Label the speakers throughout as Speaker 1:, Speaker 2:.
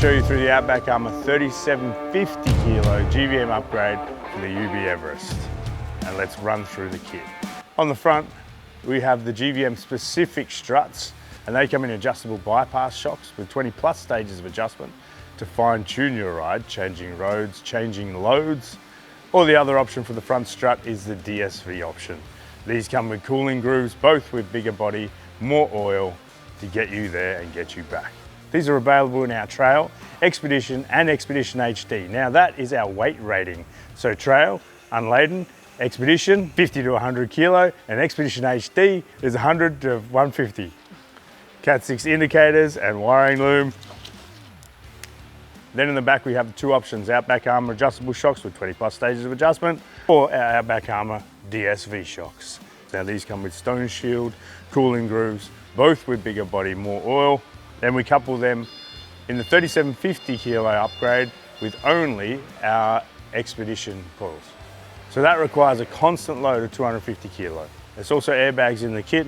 Speaker 1: show you through the Outback Armour 3750 kilo GVM upgrade for the UB Everest. And let's run through the kit. On the front, we have the GVM specific struts, and they come in adjustable bypass shocks with 20 plus stages of adjustment to fine tune your ride, changing roads, changing loads. Or the other option for the front strut is the DSV option. These come with cooling grooves, both with bigger body, more oil to get you there and get you back. These are available in our Trail, Expedition and Expedition HD. Now that is our weight rating. So Trail, unladen, Expedition 50 to 100 kilo, and Expedition HD is 100 to 150. Cat 6 indicators and wiring loom. Then in the back we have the two options, Outback Armour adjustable shocks with 20 plus stages of adjustment, or our Outback Armour DSV shocks. Now these come with stone shield, cooling grooves, both with bigger body, more oil. Then we couple them in the 3750 kilo upgrade with only our Expedition coils. So that requires a constant load of 250 kilo. There's also airbags in the kit,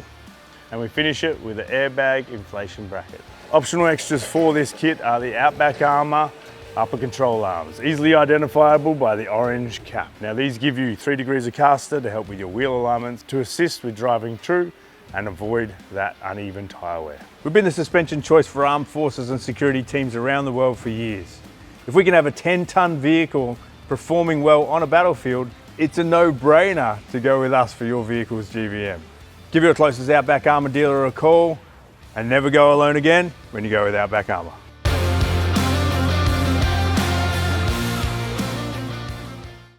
Speaker 1: and we finish it with an airbag inflation bracket. Optional extras for this kit are the Outback Armour upper control arms, easily identifiable by the orange cap. Now these give you 3 degrees of caster to help with your wheel alignments, to assist with driving true and avoid that uneven tyre wear. We've been the suspension choice for armed forces and security teams around the world for years. If we can have a 10-ton vehicle performing well on a battlefield, it's a no-brainer to go with us for your vehicle's GVM. Give your closest Outback Armour dealer a call and never go alone again when you go with Outback Armour.